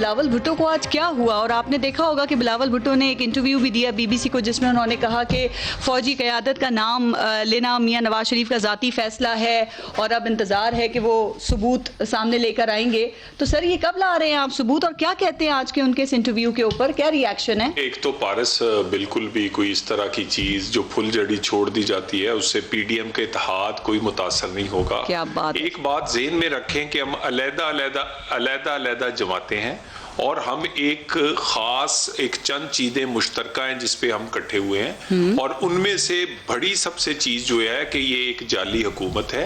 بلاول بھٹو کو آج کیا ہوا؟ اور آپ نے دیکھا ہوگا کہ بلاول بھٹو نے ایک انٹرویو بھی دیا بی بی سی کو، جس میں انہوں نے کہا کہ فوجی قیادت کا نام لینا میاں نواز شریف کا ذاتی فیصلہ ہے اور اب انتظار ہے کہ وہ ثبوت سامنے لے کر آئیں گے. تو سر یہ کب لا رہے ہیں آپ ثبوت، اور کیا کہتے ہیں آج کے ان کے اس انٹرویو کے اوپر؟ کیا ری ایکشن ہے؟ ایک تو پارس بالکل بھی کوئی اس طرح کی چیز جو پھل جڑی چھوڑ دی جاتی ہے اس سے پی ڈی ایم کا اتحاد کوئی متاثر نہیں ہوگا. کیا بات ہے. ایک بات ذہن میں رکھیں کہ ہم علیحدہ جماعتیں ہیں اور ہم ایک خاص ایک چند چیزیں مشترکہ ہیں جس پہ ہم کٹھے ہوئے ہیں، اور ان میں سے بڑی سب سے چیز جو ہے کہ یہ ایک جعلی حکومت ہے،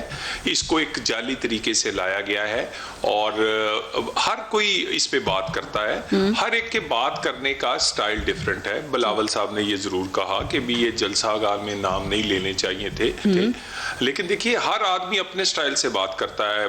اس کو ایک جعلی طریقے سے لایا گیا ہے اور ہر کوئی اس پہ بات کرتا ہے. ہر ایک کے بات کرنے کا سٹائل ڈیفرنٹ ہے. بلاول صاحب نے یہ ضرور کہا کہ بھی یہ جلسہ گاہ میں نام نہیں لینے چاہیے تھے، لیکن دیکھیے ہر آدمی اپنے سٹائل سے بات کرتا ہے.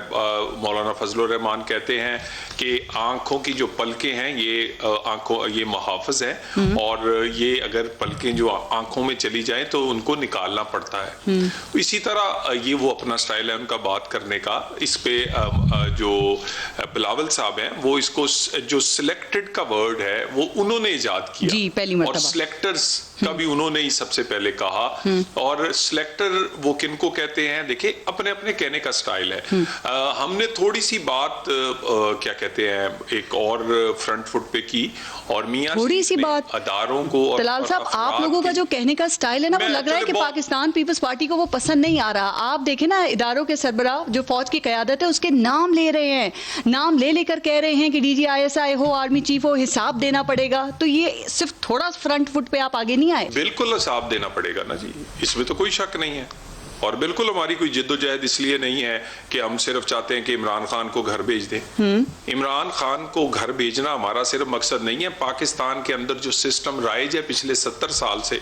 مولانا فضل الرحمان کہتے ہیں کہ آنکھوں کی جو پلکیں ہیں یہ محافظ ہیں، اور یہ اگر پلکیں جو آنکھوں میں چلی جائیں تو ان کو نکالنا پڑتا ہے. اسی طرح یہ وہ اپنا سٹائل ہے ان کا بات کرنے کا. اس پہ جو بلاول صاحب ہیں وہ اس کو جو سلیکٹڈ کا ورڈ ہے وہ انہوں نے ایجاد کیا جی پہلی مرتبہ، اور سلیکٹرز کا بھی انہوں نے ہی سب سے پہلے کہا. اور سلیکٹر وہ کن کو کہتے ہیں؟ دیکھیں اپنے اپنے کہنے کا سٹائل ہے. ہم نے تھوڑی سی بات کیا کہتے ہیں ایک اور فرنٹ فٹ پہ کی، اور میاں تھوڑی سی بات اداروں کو. طلال صاحب آپ لوگوں کا جو کہنے کا سٹائل ہے نا، وہ لگ رہا ہے کہ پاکستان پیپلز پارٹی کو وہ پسند نہیں آ رہا. آپ دیکھیں نا اداروں کے سربراہ جو فوج کی قیادت ہے اس کے نام لے رہے ہیں، نام لے کر کہہ رہے ہیں کہ D G I S I ہو، آرمی چیف ہو، حساب دینا پڑے گا. تو یہ صرف تھوڑا فرنٹ فٹ پہ آپ آگے نہیں آئے؟ بالکل حساب دینا پڑے گا نا جی، اس میں تو کوئی شک نہیں ہے. اور بالکل ہماری کوئی جد و جہد اس لیے نہیں ہے کہ ہم صرف چاہتے ہیں کہ عمران خان کو گھر بھیج دیں. عمران خان کو گھر بھیجنا ہمارا صرف مقصد نہیں ہے. پاکستان کے اندر جو سسٹم رائج ہے پچھلے 70 سال سے،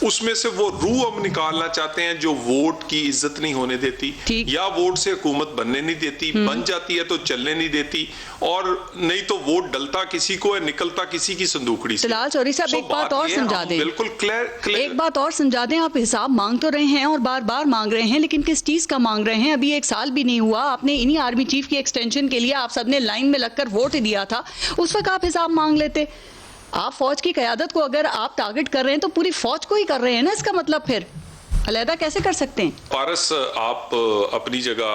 اس میں سے وہ روح ہم نکالنا چاہتے ہیں جو ووٹ کی عزت نہیں ہونے دیتی، یا ووٹ سے حکومت بننے نہیں دیتی، بن جاتی ہے تو چلنے نہیں دیتی، اور نہیں تو ووٹ ڈلتا کسی کو ہے، نکلتا کسی کی صندوقڑی سے. طلال چوہدری صاحب ایک بات اور سمجھا دیں، بالکل کلیئر ایک بات اور سمجھا دیں. آپ حساب مانگ تو رہے ہیں اور بار بار مانگ رہے ہیں، لیکن کس چیز کا مانگ رہے ہیں؟ ابھی 1 سال بھی نہیں ہوا، آپ نے انہی آرمی چیف کی ایکسٹینشن کے لیے آپ سب نے لائن میں لگ کر ووٹ دیا تھا. اس وقت آپ حساب مانگ لیتے. آپ فوج کی قیادت کو اگر آپ ٹارگٹ کر رہے ہیں تو پوری فوج کو ہی کر رہے ہیں نا، اس کا مطلب پھر علیحدہ کیسے کر سکتے ہیں؟ پارس آپ اپنی جگہ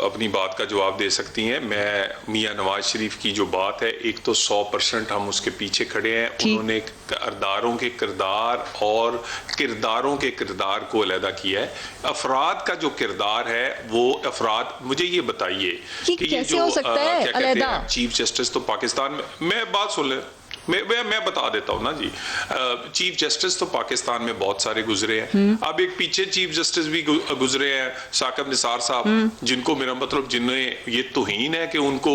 اپنی بات کا جواب دے سکتی ہیں. میں میاں نواز شریف کی جو بات ہے، ایک تو 100% ہم اس کے پیچھے کھڑے ہیں. انہوں نے اداروں کے کردار اور کرداروں کے کردار کو علیحدہ کیا ہے. افراد کا جو کردار ہے وہ افراد، مجھے یہ بتائیے کہ یہ جو کیا کہتے ہیں چیف جسٹس تو پاکستان میں بات سن لیں، میں بتا دیتا ہوں نا جی. چیف جسٹس تو پاکستان میں بہت سارے گزرے ہیں. اب ایک پیچھے چیف جسٹس بھی گزرے ہیں ثاقب نثار صاحب، جن کو میرا مطلب جنہیں یہ توہین ہے کہ ان کو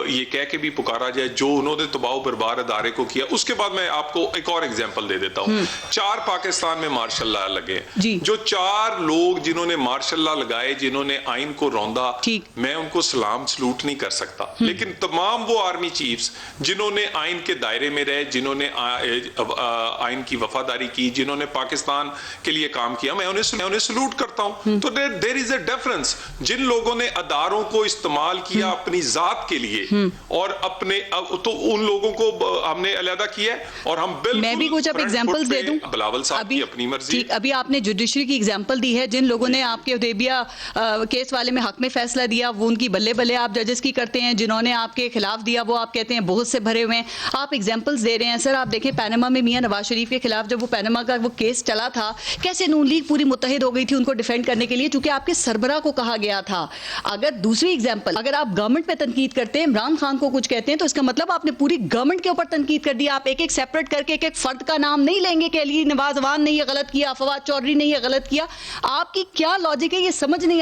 یہ کہہ کے بھی پکارا جائے جو انہوں نے تباہ و برباد ادارے کو کیا. اس کے بعد میں آپ کو ایک اور ایگزامپل دے دیتا ہوں. 4 پاکستان میں مارشل لا لگے، جو 4 لوگ جنہوں نے مارشل لا لگائے، جنہوں نے آئین کو روندا، میں ان کو سلام سلوٹ نہیں کر سکتا. لیکن تمام وہ آرمی چیفز جنہوں نے آئین کے دائرے میں رہے، جنہوں نے آئین کی وفاداری کی، جنہوں نے پاکستان کے لیے کام کیا، میں انہیں سلوٹ کرتا ہوں. تو there is a difference. جن لوگوں نے اداروں کو استعمال کیا اپنی ذات کے لیے اور اپنے، تو ان لوگوں کو ہم نے علیحدہ کیا ہے. اور ہم بالکل میں بھی کچھ اب ایگزامپلز دے دوں. بلاول صاحب کی اپنی مرضی. ٹھیک، ابھی آپ نے جوڈیشری کی ایگزامپل دی ہے. جن لوگوں نے آپ کے حدیبیہ کیس والے میں حق میں فیصلہ دیا، وہ ان کی بلے بلے آپ ججز کی کرتے ہیں. جنہوں نے آپ کے خلاف دیا وہ آپ کہتے ہیں بہت سے بھرے ہوئے ہیں. آپ ایگزامپلز دے رہے ہیں. سر آپ دیکھیں پیناما میں میاں نواز شریف کے خلاف جب وہ پیناما کا وہ کیس چلا تھا، کیسے نون لیگ پوری متحد ہو گئی تھی ان کو ڈیفینڈ کرنے کے لیے، چونکہ آپ کے سربراہ کو کہا گیا تھا. اگر دوسری ایگزامپل، اگر آپ گورنمنٹ پہ تنقید کرتے ہیں، عمران خان کو کچھ کہتے ہیں، تو اس کا مطلب آپ نے پوری گورنمنٹ کے اوپر تنقید کر دی. آپ ایک ایک سیپریٹ کر کے ایک ایک فرد کا نام نہیں لیں گے کہ علی نواز وان نے یہ غلط کیا، فواد چودھری نے یہ غلط کیا. آپ کی کیا لاجک ہے؟ یہ سمجھ نہیں آ